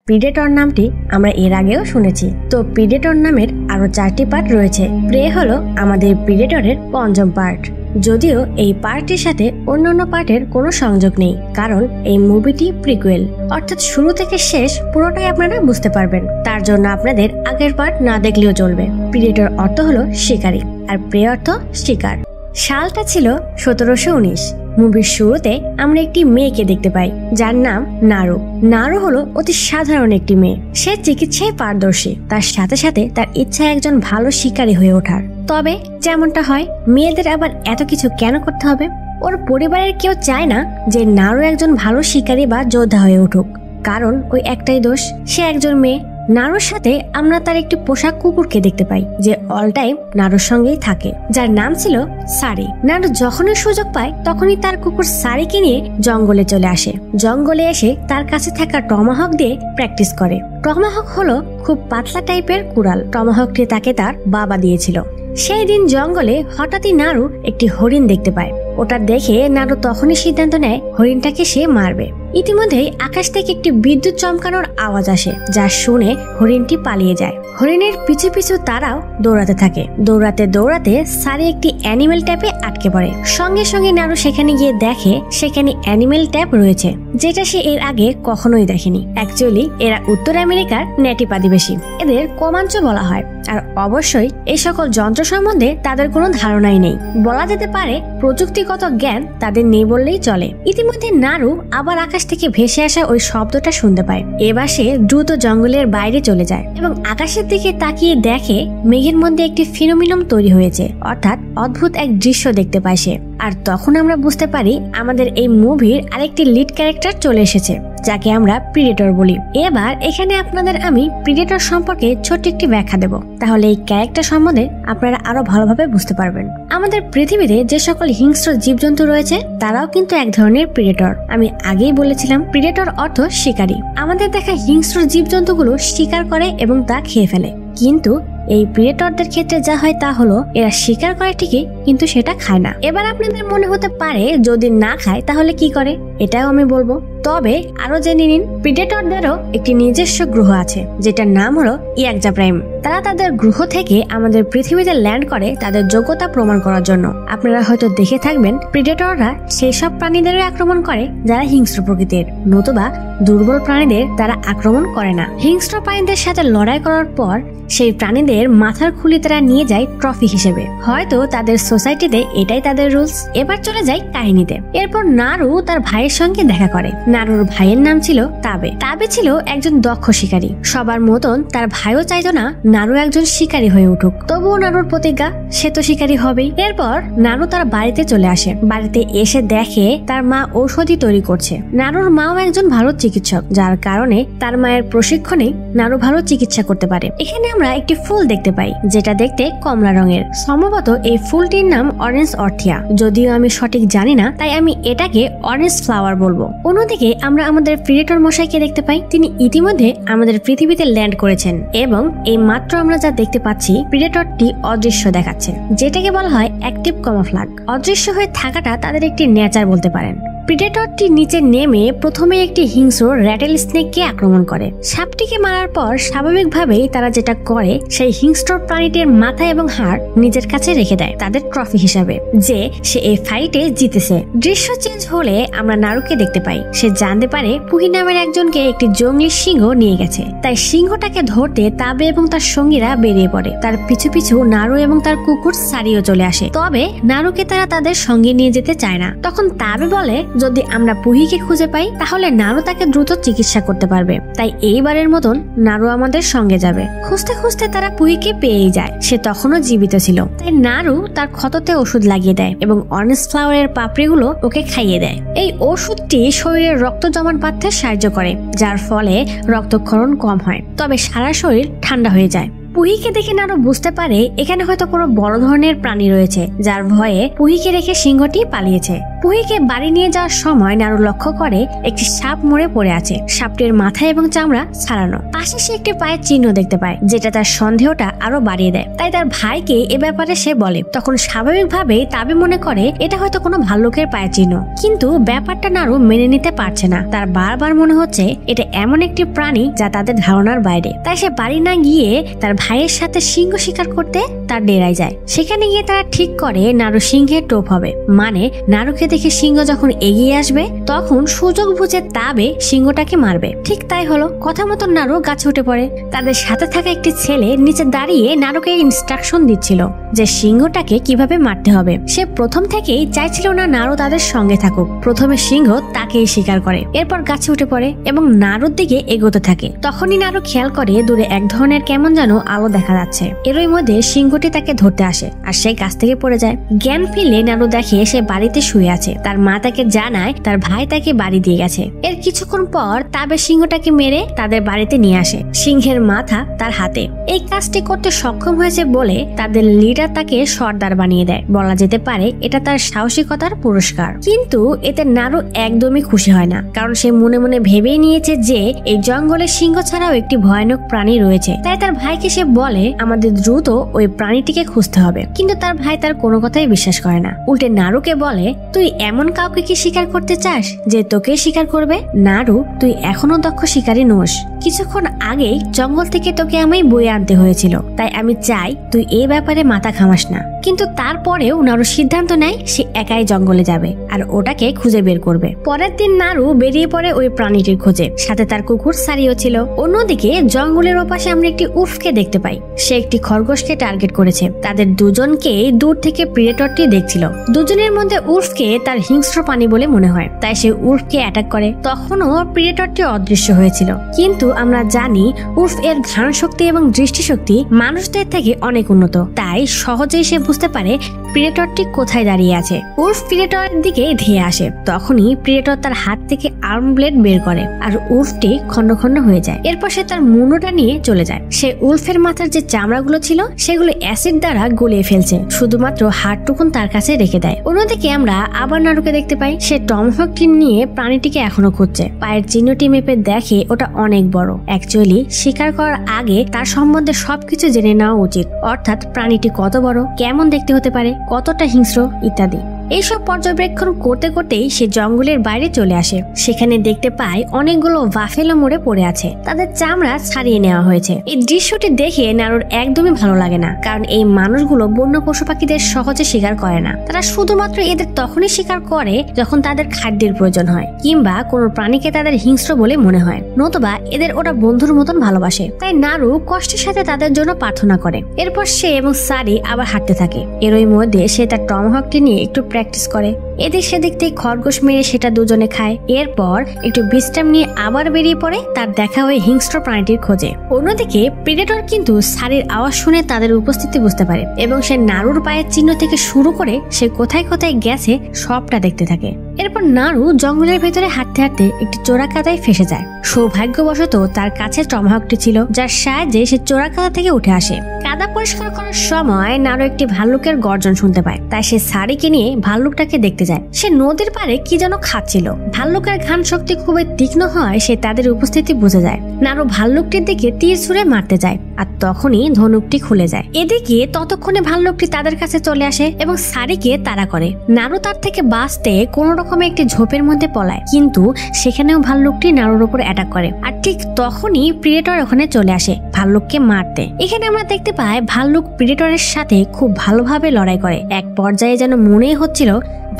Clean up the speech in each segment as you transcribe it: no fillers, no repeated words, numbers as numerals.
Predator নামটি আমরা এর আগেও শুনেছি। তো প্রিডেটর নামের আরো 4টি পার্ট রয়েছে। প্রে হলো আমাদের প্রিডেটরের পঞ্চম পার্ট, যদিও এই পার্টটির সাথে অন্যান্য পার্টের কোনো সংযোগ নেই, কারণ এই মুভিটি প্রিকুয়েল, অর্থাৎ শুরু থেকে শেষ পুরোটাই আপনারা বুঝতে পারবেন। তার জন্য আপনাদের আগের পার্ট না দেখলেও চলবে। প্রিডেটর অর্থ হলো শিকারী আর প্রে অর্থ শিকার। সালটা ছিল 1719। মুভির শুরুতে আমরা একটি মেয়েকে দেখতে পাই যার নাম নারু। নারু হলো অতি সাধারণ একটি মেয়ে। সে চিকিৎসায় পারদর্শী, তার সাথে সাথে তার ইচ্ছা একজন ভালো শিকারী হয়ে ওঠার। তবে যেমনটা হয়, মেয়েদের আবার এত কিছু কেন করতে হবে? ওর পরিবারের কেউ চায় না যে নারু একজন ভালো শিকারী বা যোদ্ধা হয়ে উঠুক, কারণ ওই একটাই দোষ, সে একজন মেয়ে। নারুর সাথে আমরা তার একটি পোষা কুকুরকে দেখতে পাই যে অল টাইম নারুর সঙ্গেই থাকে, যার নাম ছিল সারি। নারু যখনই সুযোগ পায় তখনই তার কুকুর সারিকে নিয়ে জঙ্গলে চলে আসে। জঙ্গলে এসে তার কাছে থাকা টমাহক দিয়ে প্র্যাকটিস করে। টমাহক হলো খুব পাতলা টাইপের কুড়াল। টমাহকটি তাকে তার বাবা দিয়েছিল। সেই দিন জঙ্গলে হঠাৎই নারু একটি হরিণ দেখতে পায়। ওটা দেখে নারু তখনই সিদ্ধান্ত নেয় হরিণটাকে সে মারবে। ইতিমধ্যেই আকাশ থেকে একটি বিদ্যুৎ চমকানোর আওয়াজ আসে, যা শুনে হরিণটি পালিয়ে যায়। হরিণের পিছু পিছু তারাও দৌড়াতে থাকে। দৌড়াতে দৌড়াতে সারি একটি অ্যানিমেল ট্যাপে আটকে পড়ে। সঙ্গে সঙ্গে নারু সেখানে গিয়ে দেখে সেখানে অ্যানিমেল ট্যাপ রয়েছে, যেটা সে এর আগে কখনোই দেখেনি। অ্যাকচুয়ালি এরা উত্তর আমেরিকার নেটিভ আদিবাসী, এদের কোমাঞ্চ বলা হয়। আর অবশ্যই এই সকল যন্ত্র সম্বন্ধে তাদের কোনো ধারণাই নেই। বলা যেতে পারে প্রযুক্তিগত জ্ঞান তাদের নেই বললেই চলে। ইতিমধ্যে নারু আবার আকাশ থেকে ভেসে আসা ওই শব্দটা শুনতে পায়। এবার সে দ্রুত জঙ্গলের বাইরে চলে যায় এবং আকাশের দিকে তাকিয়ে দেখে মেঘের মধ্যে একটি ফিনোমিনম তৈরি হয়েছে, অর্থাৎ অদ্ভুত এক দৃশ্য দেখতে পায় সে। আর তখন আমরা বুঝতে পারি আমাদের এই মুভির আরেকটি লিড ক্যারেক্টার চলে এসেছে, যাকে আমরা প্রিডেটর বলি। এবার এখানে আপনাদের আমি প্রিডেটর সম্পর্কে ছোট্ট একটি ব্যাখ্যা দেব, তাহলে এই ক্যারেক্টার সম্বন্ধে আপনারা আরো ভালোভাবে বুঝতে পারবেন। আমাদের পৃথিবীতে যে সকল হিংস্র জীবজন্তু রয়েছে তারাও কিন্তু এক ধরনের প্রিডেটর। আমি আগেই বলেছিলাম প্রিডেটর অর্থ শিকারী। আমাদের দেখা হিংস্র জীবজন্তুগুলো শিকার করে এবং তা খেয়ে ফেলে, কিন্তু এই প্রিডেটরদের ক্ষেত্রে যা হয় তা হলো এরা শিকার করে ঠিকই, কিন্তু সেটা খায় না। এবার আপনাদের মনে হতে পারে যদি না খায় তাহলে কি করে, এটাও আমি বলবো। তবে আরো জেনে নিন, প্রিডেটরদেরও একটি নিজস্ব গ্রহ আছে যেটার নাম হলো ইয়াকজা প্রাইম। তারা তাদের গ্রহ থেকে আমাদের পৃথিবীতে ল্যান্ড করে তাদের যোগ্যতা প্রমাণ করার জন্য। আপনারা হয়তো দেখে থাকবেন প্রিডেটররা সেই সব প্রাণীদেরও আক্রমণ করে যারা হিংস্র প্রকৃতির, নতুবা দুর্বল প্রাণীদের তারা আক্রমণ করে না। হিংস্র প্রাণীদের সাথে লড়াই করার পর সেই প্রাণীদের মাথার খুলি তারা নিয়ে যায় ট্রফি হিসেবে। হয়তো তাদের সোসাইটিতে এটাই তাদের রুলস। এবার চলে যায় কাহিনীতে। এরপর নারু তার ভাইয়ের সঙ্গে দেখা করে। নারুর ভাইয়ের নাম ছিল তাবে। তাবে ছিল একজন দক্ষ শিকারী। সবার মতন তার ভাইও চাইতো না নারু একজন শিকারী হয়ে উঠুক, তবুও নারুর প্রতিজ্ঞা সে তো শিকারী হবেই। এরপর নারু তার বাড়িতে চলে আসে। বাড়িতে এসে দেখে তার মা ঔষধি তৈরি করছে। নারুর মাও একজন ভালো চিকিৎসক, যার কারণে তার মায়ের প্রশিক্ষণে নারু ভালো চিকিৎসা করতে পারে। এখানে আমরা একটি ফুল দেখতে পাই যেটা দেখতে কমলা রঙের। সম্ভবত এই ফুলটির নাম অরেঞ্জ অর্থিয়া, যদিও আমি সঠিক জানি না, তাই আমি এটাকে অরেঞ্জ ফ্লাওয়ার বলবো। অন্যদিকে আমরা আমাদের প্রিডেটর মশাইকে দেখতে পাই। তিনি ইতিমধ্যে আমাদের পৃথিবীতে ল্যান্ড করেছেন এবং এই মাত্র আমরা যা দেখতে পাচ্ছি প্রিডেটরটি অদৃশ্য দেখাচ্ছে, যেটাকে বলা হয় অ্যাক্টিভ ক্যামোফ্লেজ। অদৃশ্য হয়ে থাকাটা তাদের একটি নেচার বলতে পারেন। প্রিডেটরটি নিচে নেমে প্রথমে একটি হিংস্র র্যাটেল স্নেককে আক্রমণ করে। সাপটিকে মারার পর স্বাভাবিকভাবেই তারা যেটা করে সেই হিংস্র প্রাণীটির মাথা এবং হাড় নিজের কাছে রেখে দেয় তাদের ট্রফি হিসাবে, যে সে এই ফাইটে জিতেছে। দৃশ্য চেঞ্জ হলে আমরা নারুকে দেখতে পাই। সে জানতে পারে পুহি নামের একজনকে একটি জঙ্গলি সিংহ নিয়ে গেছে, তাই সিংহটাকে ধরতে তাবে এবং তার সঙ্গীরা বেরিয়ে পড়ে। তার পিছু পিছু নারু এবং তার কুকুর সারিও চলে আসে। তবে নারুকে তারা তাদের সঙ্গে নিয়ে যেতে চায় না। তখন তাবে বলে যদি আমরা পুহিকে খুঁজে পাই তাহলে নারু তাকে দ্রুত চিকিৎসা করতে পারবে, তাই এইবারের মতন নারু আমাদের সঙ্গে যাবে। খুঁজতে খুঁজতে তারা পুহিকে পেয়েই যায়। সে তখনও জীবিত ছিল, তাই নারু তার ক্ষততে ওষুধ লাগিয়ে দেয় এবং অরেঞ্জ ফ্লাওয়ারের পাপড়িগুলো ওকে খাইয়ে দেয়। এই ওষুধটি শরীরের রক্ত জমাট বাঁধতে সাহায্য করে, যার ফলে রক্তক্ষরণ কম হয়, তবে সারা শরীর ঠান্ডা হয়ে যায়। পুহিকে দেখে নারু বুঝতে পারে এখানে হয়তো কোনো বড় ধরনের প্রাণী রয়েছে, যার ভয়ে পুহিকে রেখে সিংহটি পালিয়েছে। পুহিকে বাড়ি নিয়ে যাওয়ার সময় নারু লক্ষ্য করে একটি সাপ মরে পড়ে আছে। সাপটির মাথা এবং চামড়া ছাড়ানো, পাশে সে একটি পায়ের চিহ্ন দেখতে পায়, যেটা তার সন্দেহটা আরো বাড়িয়ে দেয়। তাই তার ভাইকে এ ব্যাপারে সে বলে। তখন স্বাভাবিকভাবেই তাবি মনে করে এটা হয়তো কোনো ভাল্লুকের পায়ের চিহ্ন, কিন্তু ব্যাপারটা নারু মেনে নিতে পারছে না। তার বারবার মনে হচ্ছে এটা এমন একটি প্রাণী যা তাদের ধারণার বাইরে। তাই সে বাড়ি না গিয়ে তার ভাইয়ের সাথে সিংহ শিকার করতে তার ডেরায় যায়। সেখানে গিয়ে তারা ঠিক করে নারু সিংহের টোপ হবে, মানে নারুকে দেখে সিংহ যখন এগিয়ে আসবে তখন সুযোগ বুঝে তাবে সিংহটাকে মারবে। ঠিক তাই হলো। কথা মতো নারু গাছে উঠে পড়ে। তাদের সাথে থাকা একটি ছেলে নিচে দাঁড়িয়ে নারুকে ইনস্ট্রাকশন দিচ্ছিল যে সিংহটাকে কিভাবে মারতে হবে। সে প্রথম থেকেই চাইছিল না নারু তাদের সঙ্গে থাকুক। প্রথমে সিংহ তাকেই শিকার করে, এরপর গাছে উঠে পড়ে এবং নারুর দিকে এগোতে থাকে। তখনই নারু খেয়াল করে দূরে এক ধরনের কেমন যেন আলো দেখা যাচ্ছে। এরই মধ্যে সিংহটি তাকে ধরতে আসে আর সে গাছ থেকে পড়ে যায়। জ্ঞান ফিরলে নারু দেখে সে বাড়িতে শুয়ে আছে। তার মা তাকে জানায় তার ভাই তাকে বাড়ি দিয়ে গেছে। এর কিছুক্ষণ পর তাবে সিংহটাকে মেরে তাদের বাড়িতে নিয়ে আসে। সিংহের মাথা তার হাতে। এই কাজটি করতে সক্ষম হয়েছে বলে তাদের লিডার তাকে সর্দার বানিয়ে দেয়। বলা যেতে পারে এটা তার সাহসিকতার পুরস্কার। কিন্তু এতে নারু একদমই খুশি হয় না, কারণ সে মনে মনে ভেবেই নিয়েছে যে এই জঙ্গলে সিংহ ছাড়াও একটি ভয়ানক প্রাণী রয়েছে। তাই তার ভাইকে সে বলে আমাদের দ্রুত ওই প্রাণীটিকে খুঁজতে হবে। কিন্তু তার ভাই তার কোনো কথাই বিশ্বাস করে না। উল্টে নারুকে বলে তুই এমন কাউকে কি শিকার করতে চাস যে তোকে শিকার করবে? নারু, তুই এখনো দক্ষ শিকারী নোস। কিছুক্ষণ আগেই জঙ্গল থেকে তোকে আমায় বয়ে আনতে হয়েছিল। তাই আমি চাই তুই এই ব্যাপারে মাথা ঘামাস না। কিন্তু তারপরেও নারু সিদ্ধান্ত নেয় সে একাই জঙ্গলে যাবে আর ওটাকে খুঁজে বের করবে। পরের দিন নারু বেরিয়ে পড়ে ওই প্রাণীটির খোঁজে। সাথে তার কুকুর সারিও ছিল। অন্যদিকে জঙ্গলের ওপাশে আমরা একটি উল্ফকে দেখতে পাই। সে একটি খরগোশকে টার্গেট করেছে। তাদের দুজনকে দূর থেকে প্রিডেটরটি দেখছিল। দুজনের মধ্যে উল্ফকে তার হিংস্র প্রাণী বলে মনে হয়, তাই সে উল্ফকে অ্যাটাক করে। তখনও প্রিডেটরটি অদৃশ্য হয়েছিল। কিন্তু আমরা জানি উল্ফ এর ঘ্রাণ শক্তি এবং দৃষ্টিশক্তি মানুষদের থেকে অনেক উন্নত। তাই সহজেই সে বুঝতে পারে প্রিডেটরটি কোথায় দাঁড়িয়ে আছে। উল্ফ প্রিডেটরের দিকে ধেয়ে আসে। তখনই প্রিডেটর তার হাত থেকে আর্ম ব্লেড বের করে আর উল্ফটি খন্ড খন্ড হয়ে যায়। এরপর সে তার মুন্ডটা নিয়ে চলে যায়। সে উল্ফের মাথার যে চামড়াগুলো ছিল সেগুলো অ্যাসিড দ্বারা গলিয়ে ফেলছে, শুধুমাত্র হাড়টুকুন তার কাছে রেখে দেয়। অন্যদিকে আমরা আবার নারুকে দেখতে পাই। সে টমহকটি নিয়ে প্রাণীটিকে এখনো খুঁজছে। পায়ের চিহ্নটি মেপে দেখে ওটা অনেক বড়। অ্যাকচুয়ালি শিকার করার আগে তার সম্বন্ধে সবকিছু জেনে নেওয়া উচিত, অর্থাৎ প্রাণীটি কত বড়, কেমন দেখতে হতে পারে, কতটা হিংস্র ইত্যাদি। এইসব পর্যবেক্ষণ করতে করতেই সে জঙ্গলের বাইরে চলে আসে। সেখানে দেখতে পায় অনেকগুলো বাফেলো মরে পড়ে আছে। তাদের চামড়া ছাড়িয়ে নেওয়া হয়েছে। এই দৃশ্যটি দেখে নারুর একদমই ভালো লাগে না, কারণ এই মানুষগুলো বন্য পশু পাখিদের সহজে শিকার করে না। তারা শুধুমাত্র এদের তখনই শিকার করে যখন তাদের খাদ্যের প্রয়োজন হয় কিংবা কোনো প্রাণীকে তাদের হিংস্র বলে মনে হয়, নতুবা এদের ওরা বন্ধুর মতন ভালোবাসে। তাই নারু কষ্টের সাথে তাদের জন্য প্রার্থনা করে। এরপর সে এবং সারি আবার হাঁটতে থাকে। এরই মধ্যে সে তার টমহকটি নিয়ে একটু প্র্যাকটিস করে। এদিক সেদিক থেকে খরগোশ মেরে সেটা দুজনে খায়। এরপর একটু বিশ্রাম নিয়ে আবার বেরিয়ে পড়ে তার দেখা ওই হিংস্র প্রাণীটির খোঁজে। অন্যদিকে প্রেডেটর কিন্তু সারির আওয়াজ শুনে তাদের উপস্থিতি বুঝতে পারে এবং সে নারুর পায়ের চিহ্ন থেকে শুরু করে সে কোথায় কোথায় গেছে সবটা দেখতে থাকে। এরপর নারু জঙ্গলের ভেতরে হাঁটতে হাঁটতে একটি চোরা কাদায় ফেসে যায়। সৌভাগ্যবশত তার কাছে টমহকটি ছিল, যার সাহায্যে সে চোরা কাদা থেকে উঠে আসে। কাদা পরিষ্কার করার সময় নারু একটি ভাল্লুকের গর্জন শুনতে পায়। তাই সে সারিকে নিয়ে ভাল্লুকটাকে দেখতে যায়। সে নদীর পাড়ে কি যেন খাচ্ছিল। ভাল্লুকের ঘ্রাণ শক্তি খুবই তীক্ষ্ণ হয়, সে তাদের উপস্থিতি বুঝে যায়। নারু ভাল্লুকটির দিকে তীর ছুঁড়ে মারতে যায় আর তখনই ধনুকটি খুলে যায়। এদিকে ততক্ষণে ভাল্লুকটি তাদের কাছে চলে আসে এবং সারিকে তাড়া করে। নারু তার থেকে বাঁচতে কোন রকমে একটি ঝোপের মধ্যে পলায়, কিন্তু সেখানেও ভাল্লুকটি নারুর উপর অ্যাটাক করে। আর ঠিক তখনই প্রিডেটর ওখানে চলে আসে ভাল্লুককে মারতে। এখানে আমরা দেখতে পাই ভাল্লুক প্রিডেটরের সাথে খুব ভালোভাবে লড়াই করে। এক পর্যায়ে যেন মনেই হচ্ছিল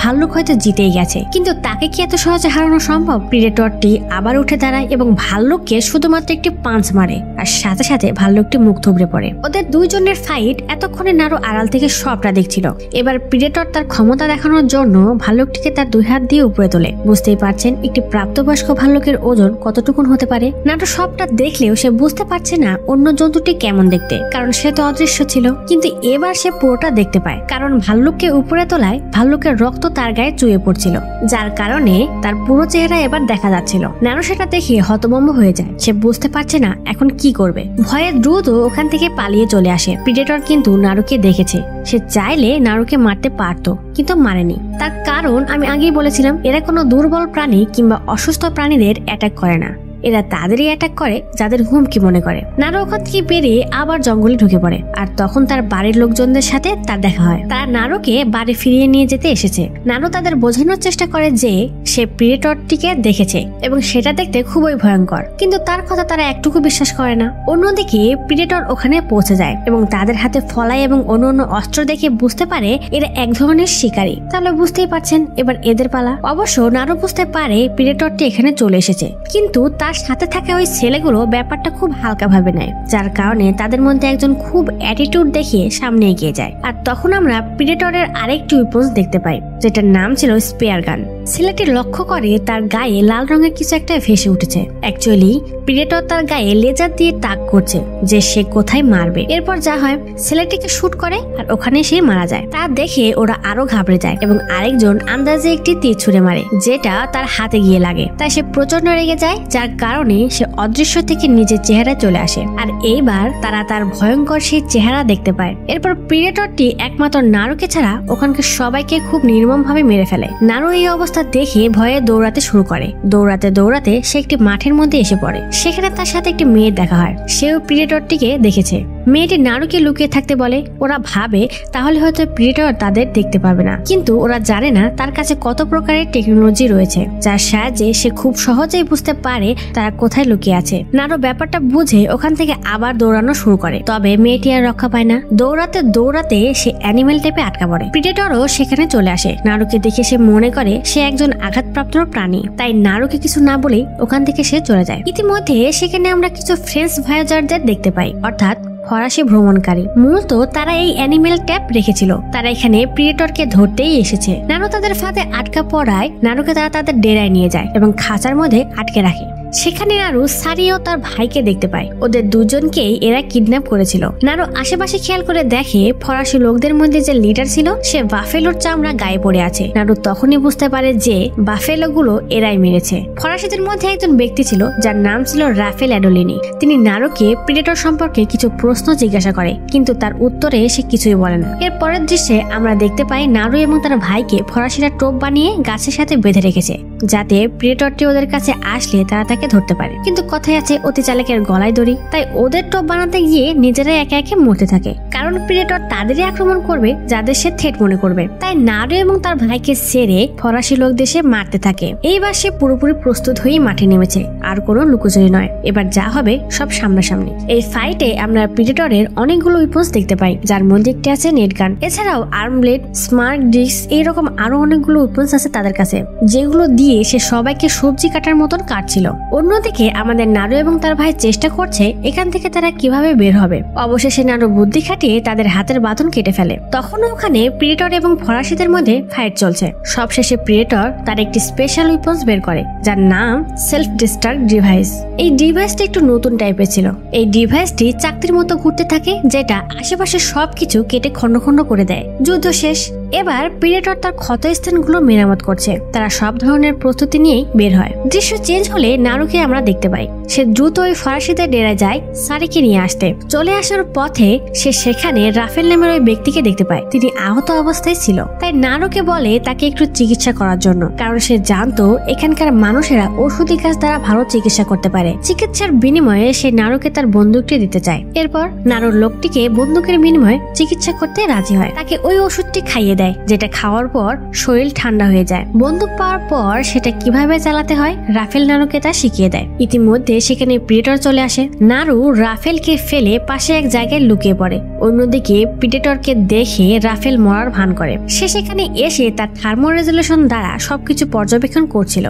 ভাল্লুক হয়তো জিতেই গেছে, কিন্তু তাকে কি এত সহজে হারানো সম্ভব? প্রিডেটরটি আবার উঠে দাঁড়ায় এবং ভাল্লুককে শুধুমাত্র একটি পাঁচ মারে আর সাথে সাথে ভাল্লুকটি মুখ থুবড়ে পড়ে। ওদের দুইজনের ফাইট এতক্ষণে নারু আড়াল থেকে সবটা দেখছিল। এবার প্রিডেটর তার ক্ষমতা দেখানোর জন্য ভাল্লুকটিকে তার দুই হাত দিয়ে উপরে তোলে। বুঝতেই পারছেন একটি প্রাপ্তবয়স্ক ভাল্লুকের ওজন কতটুকুন হতে পারে। নারু সবটা দেখলেও সে বুঝতে পারছে না অন্য জন্তুটি কেমন দেখতে, কারণ সে তো অদৃশ্য ছিল। কিন্তু এবার সে পুরোটা দেখতে পায়, কারণ ভাল্লুককে উপরে তোলায় ভাল্লুকের রক্ত তার গায়ে চুয়ে পড়ছিল, যার কারণে তার পুরো চেহারা এবার দেখা যাচ্ছিল। নারু সেটা দেখে হতভম্ব হয়ে যায়। সে বুঝতে পারছে না এখন কি করবে। ভয়ে দ্রুত ওখান থেকে পালিয়ে চলে আসে। প্রিডেটর কিন্তু নারুকে দেখেছে। সে চাইলে নারুকে মারতে পারতো, কিন্তু মারেনি। তার কারণ আমি আগেই বলেছিলাম, এরা কোনো দুর্বল প্রাণী কিংবা অসুস্থ প্রাণীদের অ্যাটাক করে না। এরা তাদেরই অ্যাটাক করে যাদের হুমকি মনে করে। নারু ওখান থেকে বেরিয়ে আবার জঙ্গলে ঢুকে পড়ে। আর তখন তার বাড়ির লোকজনদের সাথে তার দেখা হয়। তারা নারুকে বাড়ি ফিরিয়ে নিয়ে যেতে এসেছে। নারু তাদের বোঝানোর চেষ্টা করে যে সে প্রিডেটরটিকে দেখেছে এবং সেটা দেখতে খুবই ভয়ঙ্কর, কিন্তু তার কথা তারা একটুকু বিশ্বাস করে না। অন্যদিকে প্রিডেটর ওখানে পৌঁছে যায় এবং তাদের হাতে ফলাই এবং অন্য অস্ত্র দেখে বুঝতে পারে এরা এক ধরনের শিকারী। তাহলে বুঝতেই পারছেন এবার এদের পালা। অবশ্য নারু বুঝতে পারে প্রিডেটরটি এখানে চলে এসেছে, কিন্তু তার সাথে থাকা ওই ছেলেগুলো ব্যাপারটা খুব হালকা ভাবে নেয়, যার কারণে তাদের মধ্যে একজন খুব অ্যাটিটিউড দেখিয়ে সামনে এগিয়ে যায়। আর তখন আমরা প্রিডেটরের আরেকটি উইপন্স দেখতে পাই, যেটার নাম ছিল স্পেয়ার গান। ছেলেটি লক্ষ্য করে তার গায়ে লাল রঙের কিছু একটা ভেসে উঠেছে। অ্যাকচুয়ালি প্রিডেটর তার গায়ে লেজার দিয়ে তাক করছে যে সে কোথায় মারবে। এরপর যা হয়, ছেলেটিকে শুট করে আর ওখানে সে মারা যায়। তা দেখে ওরা আরো ঘাবড়ে যায় এবং আরেকজন আন্দাজে একটি তীর ছুঁড়ে মারে, যেটা তার হাতে গিয়ে লাগে। তাই সে প্রচন্ড রেগে যায়, যার কারণে সে অদৃশ্য থেকে নিজের চেহারায় চলে আসে। আর এইবার তারা তার ভয়ঙ্কর সেই চেহারা দেখতে পায়। এরপর প্রিডেটরটি একমাত্র নারুকে ছাড়া ওখানকার সবাইকে খুব নির্মম ভাবে মেরে ফেলে। নারু এই অবস্থা দেখে ভয়ে দৌড়াতে শুরু করে। দৌড়াতে দৌড়াতে সে একটি মাঠের মধ্যে এসে পড়ে। সেখানে তার সাথে একটি মেয়ের দেখা হয়। সেও প্রিডেটরটিকে দেখেছে। মেয়েটি নারুকে লুকিয়ে থাকতে বলে। ওরা ভাবে তাহলে হয়তো প্রিডেটর তাদের দেখতে পাবে না, কিন্তু ওরা জানে না তার কাছে কত প্রকারের টেকনোলজি রয়েছে, যার সাহায্যে সে খুব সহজেই বুঝতে পারে তারা কোথায় লুকিয়ে আছে। নারু ব্যাপারটা বুঝে ওখান থেকে আবার দৌড়ানো শুরু করে। তবে মেয়েটি আর রক্ষা পায় না। দৌড়াতে দৌড়াতে সে অ্যানিমেল টাইপে আটকা পড়ে। প্রিডেটরও সেখানে চলে আসে। নারুকে দেখে সে মনে করে সে একজন আঘাতপ্রাপ্ত প্রাণী, তাই নারুকে কিছু না বলেই ওখান থেকে সে চলে যায়। ইতিমধ্যে সেখানে আমরা কিছু ফ্রেঞ্চ ভয়েজারদের দেখতে পাই, অর্থাৎ ফরাসি ভ্রমণকারী। মূলত তারা এই অ্যানিমেল ট্যাপ রেখেছিল। তারা এখানে প্রিডেটরকে ধরতেই এসেছে। নারু তাদের ফাঁদে আটকা পড়ায় নারুকে তারা তাদের ডেরায় নিয়ে যায় এবং খাঁচার মধ্যে আটকে রাখে। সেখানে নারু সারি ও তার ভাইকে দেখতে পায়। ওদের দুজনকেই এরা কিডন্যাপ করেছিল। নারু আশেপাশে খেয়াল করে দেখে ফরাসি লোকদের মধ্যে যে লিডার ছিল সে বাফেলোর চামড়া গায়ে পড়ে আছে। নারু তখনই বুঝতে পারে যে বাফেলো গুলো এরাই মেরেছে। ফরাসিদের মধ্যে একজন ব্যক্তি ছিল যার নাম ছিল রাফেল অ্যাডোলিনি। তিনি নারুকে প্রিডেটর সম্পর্কে কিছু প্রশ্ন জিজ্ঞাসা করে, কিন্তু তার উত্তরে সে কিছুই বলে না। এর পরের দৃশ্যে আমরা দেখতে পাই নারু এবং তার ভাইকে ফরাসিরা টোপ বানিয়ে গাছের সাথে বেঁধে রেখেছে, যাতে প্রিডেটরটি ওদের কাছে আসলে তারা তাকে ধরতে পারে। কিন্তু কথায় আছে অতি চালাকের গলায় দড়ি, তাই ওদের টোপ বানাতে গিয়ে নিজেরাই একে একে মরতে থাকে। কারণ প্রিডেটর তাদেরই আক্রমণ করবে যাদের সে থ্রেট মনে করবে। তাই নারু এবং তার ভাইকে ছেড়ে ফরাসি লোক দেশে মারতে থাকে। এইবার সে পুরোপুরি প্রস্তুত হয়েই মাঠে নেমেছে, আর কোনো লুকোচুরি নয়। এবার যা হবে সব সামনাসামনি। এই ফাইটে আমরা প্রিডেটরের অনেকগুলো উইপন্স দেখতে পাই, যার মধ্যে একটি আছে নেট গান। এছাড়াও আর্ম ব্লেড, স্মার্ট ডিস্ক, এইরকম আরো অনেকগুলো উইপন্স আছে তাদের কাছে, যেগুলো দিয়ে সে সবাইকে সবজি কাটার মতন কাটছিল। অন্যদিকে আমাদের নারু এবং তার ভাই চেষ্টা করছে এখান থেকে তারা কিভাবে বের হবে। অবশেষে নারু বুদ্ধি খাটিয়ে তাদের হাতের বাঁধন কেটে ফেলে। তখন ওখানে প্রিডেটর এবং ফরাসিদের মধ্যে ফাইট চলছে। সবশেষে প্রিডেটর তার একটি স্পেশাল উইপন্স বের করে, যার নাম সেলফ ডিস্ট্রাক্ট ডিভাইস। এই ডিভাইসটি একটু নতুন টাইপের ছিল। এই ডিভাইসটি চাকতির মতো ঘুরতে থাকে, যেটা আশেপাশে সবকিছু কেটে খন্ড খন্ড করে দেয়। যুদ্ধ শেষ। এবার প্রিডেটর তার ক্ষতস্থানগুলো মেরামত করছে। তারা সব ধরনের প্রস্তুতি নিয়েই বের হয়। দৃশ্য চেঞ্জ হলে নারুকে আমরা দেখতে পাই। সে দ্রুত ওই ফরাসিদের ডেরায় যায় সারিকে নিয়ে আসতে। চলে আসার পথে সে সেখানে রাফেল নামের ওই ব্যক্তিকে দেখতে পায়। তিনি আহত অবস্থায় ছিল, তাই নারুকে বলে তাকে একটু চিকিৎসা করার জন্য, কারণ সে জানতো এখানকার মানুষেরা ওষুধি গাছ দ্বারা ভালো চিকিৎসা করতে পারে। চিকিৎসার বিনিময়ে সে নারুকে তার বন্দুকটি দিতে চায়। এরপর নারুর লোকটিকে বন্দুকের বিনিময়ে চিকিৎসা করতে রাজি হয়। তাকে ওই ওষুধটি খাইয়ে দেয়, যেটা খাওয়ার পর শরীর ঠান্ডা হয়ে যায়। বন্দুক পাওয়ার পর সেটা কিভাবে চালাতে হয় রাফেল নারুকে তা শিখিয়ে দেয়। ইতিমধ্যে সেখানে প্রিডেটর চলে আসে। নারু রাফেলকে ফেলে পাশে এক জায়গায় লুকিয়ে পড়ে। অন্যদিকে প্রিডেটরকে দেখে রাফেল মরার ভান করে। সে সেখানে এসে তার থার্মো রেজুলেশন দ্বারা সবকিছু পর্যবেক্ষণ করছিল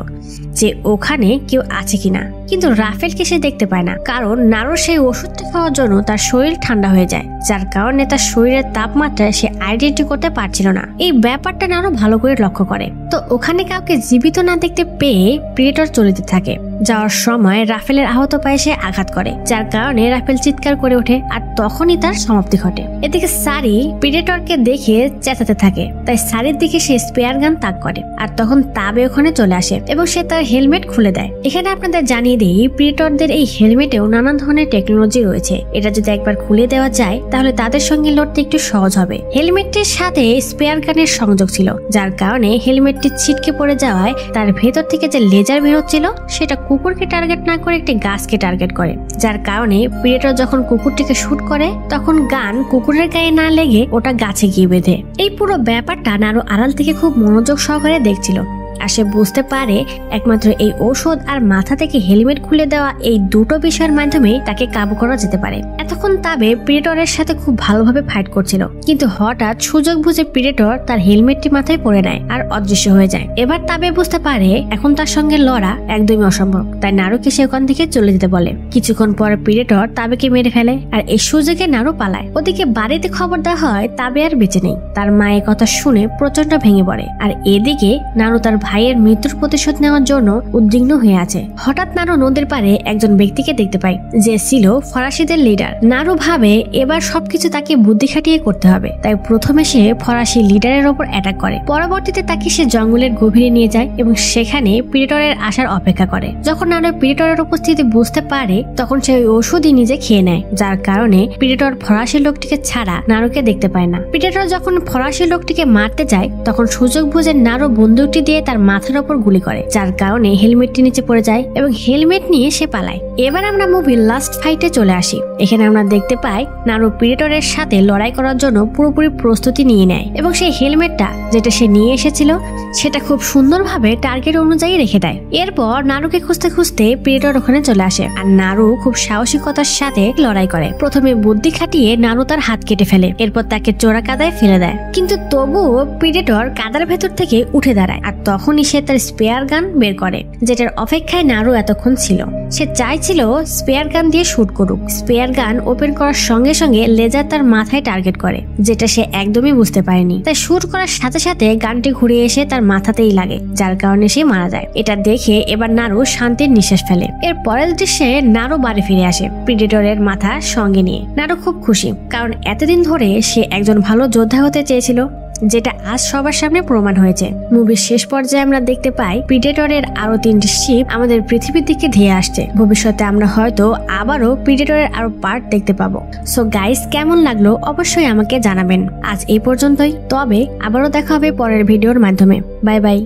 যে ওখানে কেউ আছে কিনা, কিন্তু রাফেলকে সে দেখতে পায় না, কারণ নারু সেই ওষুধটা খাওয়ার জন্য তার শরীর ঠান্ডা হয়ে যায়, যার কারণে তার শরীরের তাপমাত্রা সে আইডেন্টি করতে পারছিল না। এই ব্যাপারটা নারু ভালো করে লক্ষ্য করে। তো ওখানে কাউকে জীবিত না দেখতে পেয়ে প্রিডেটর চলতে থাকে। যাওয়ার সময় রাফেলের আহত পায়ে সে আঘাত করে, যার কারণে রাফেল চিৎকার করে ওঠে আর তখনই তার সমাপ্তি ঘটে। এদিকে সারি প্রিডেটরকে দেখে চেঁচাতে থাকে, তাই সারির দিকে সে স্পেয়ার গান তাক করে আর তখন তাবে ওখানে চলে আসে এবং সে তার হেলমেট খুলে দেয়। এখানে আপনাদের জানিয়ে দিই, প্রিডেটরদের এই হেলমেটেও নানান ধরনের টেকনোলজি রয়েছে। এটা যদি একবার খুলে দেওয়া যায় তাহলে তাদের সঙ্গে লড়তে একটু সহজ হবে। হেলমেটটির সাথে স্পেয়ার গানের সংযোগ ছিল, যার কারণে হেলমেটটি ছিটকে পড়ে যাওয়ায় তার ভেতর থেকে যে লেজার বের হচ্ছিল সেটা কুকুরকে টার্গেট না করে একটি গাছকে টার্গেট করে, যার কারণে প্রিডেটর যখন কুকুরটিকে শুট করে তখন গান কুকুরের গায়ে না লেগে ওটা গাছে গিয়ে বেঁধে। এই পুরো ব্যাপারটা নারু আড়াল থেকে খুব মনোযোগ সহকারে দেখছিল আর সে বুঝতে পারে একমাত্র এই ঔষধ আর মাথা থেকে হেলমেট খুলে দেওয়া এই দুটো বিষয়ের মাধ্যমে তাকে কাবু করা যেতে পারে। এতক্ষণ তাবে প্রিডেটরের সাথে খুব ভালোভাবে ফাইট করছিল, কিন্তু হঠাৎ সুযোগ বুঝে প্রিডেটর তার হেলমেটটি মাথায় পরে নেয় আর অদৃশ্য হয়ে যায়। এবার তাবে বুঝতে পারে এখন তার সঙ্গে লড়া একদমই অসম্ভব, তাই নারুকে সে ওখান থেকে চলে যেতে বলে। কিছুক্ষণ পর প্রিডেটর তাবেকে মেরে ফেলে আর এই সুযোগে নারু পালায়। ওদিকে বাড়িতে খবর দেওয়া হয় তাবে আর বেঁচে নেই। তার মায়ের কথা শুনে প্রচন্ড ভেঙে পড়ে আর এদিকে নারু তার ভাইয়ের মৃত্যুর প্রতিশোধ নেওয়ার জন্য উদ্বিগ্ন হয়ে আছে। হঠাৎ নারু নদীর পাড়ে একজন ব্যক্তিকে দেখতে পায় যে ছিল ফরাসিদের লিডার। নারু ভাবে এবার সবকিছু তাকে বুদ্ধি খাটিয়ে করতে হবে, তাই প্রথমে সে ফরাসি লিডারের ওপর অ্যাটাক করে। পরবর্তীতে তাকে সে জঙ্গলের গভীরে নিয়ে যায় এবং সেখানে প্রিডেটরের আসার অপেক্ষা করে। যখন নারু প্রিডেটরের উপস্থিতি বুঝতে পারে তখন সে ওই ওষুধই নিজে খেয়ে নেয়, যার কারণে প্রিডেটর ফরাসি লোকটিকে ছাড়া নারুকে দেখতে পায় না। প্রিডেটর যখন ফরাসি লোকটিকে মারতে যায় তখন সুযোগ বুঝে নারু বন্দুকটি দিয়ে তার মাথার ওপর গুলি করে, যার কারণে হেলমেটটি নিচে পড়ে যায় এবং হেলমেট নিয়ে সে পালায়। এবার আমরা মুভির লাস্ট ফাইটে চলে আসি। এখানে আমরা দেখতে পাই নারু প্রিডেটরের সাথে লড়াই করার জন্য পুরোপুরি প্রস্তুতি নিয়ে নেয় এবং সেই হেলমেটটা যেটা সে নিয়ে এসেছিল সেটা খুব সুন্দরভাবে টার্গেট অনুযায়ী রেখে দেয়। এরপর নারুকে খুঁজতে খুঁজতে প্রিডেটর ওখানে চলে আসে আর নারু খুব সাহসিকতার সাথে লড়াই করে। প্রথমে বুদ্ধি খাটিয়ে নারু তার হাত কেটে ফেলে, এরপর তাকে চোরা কাদায় ফেলে দেয়, কিন্তু তবুও প্রিডেটর কাদার ভেতর থেকে উঠে দাঁড়ায় আর তখনই সে তার স্পেয়ার গান বের করে, যেটার অপেক্ষায় নারু এতক্ষণ ছিল। সে চাইছিল স্পেয়ার গান দিয়ে শুট করুক। স্পেয়ার গান ওপেন করার সঙ্গে সঙ্গে লেজার তার মাথায় টার্গেট করে, যেটা সে একদমই বুঝতে পারেনি। তাই শুট করার সাথে সাথে গানটি ঘুরে এসে তার মাথাতেই লাগে, যার কারণে সে মারা যায়। এটা দেখে এবার নারু শান্তির নিঃশ্বাস ফেলে। এর পরের দৃশ্যে নারু বাড়ি ফিরে আসে প্রিডেটরের মাথা সঙ্গে নিয়ে। নারু খুব খুশি, কারণ এতদিন ধরে সে একজন ভালো যোদ্ধা হতে চেয়েছিল, যেটা আজ সবার সামনে প্রমাণ হয়েছে। মুভির শেষ পর্যায়ে আমরা দেখতে পাই প্রিডেটরের আরো 3টি শিপ আমাদের পৃথিবীর দিকে ধেয়ে আসছে। ভবিষ্যতে আমরা হয়তো আবারও প্রিডেটরের আরো পার্ট দেখতে পাবো। সো গাইস, কেমন লাগলো অবশ্যই আমাকে জানাবেন। আজ এই পর্যন্তই, তবে আবারও দেখা হবে পরের ভিডিওর মাধ্যমে। Bye bye.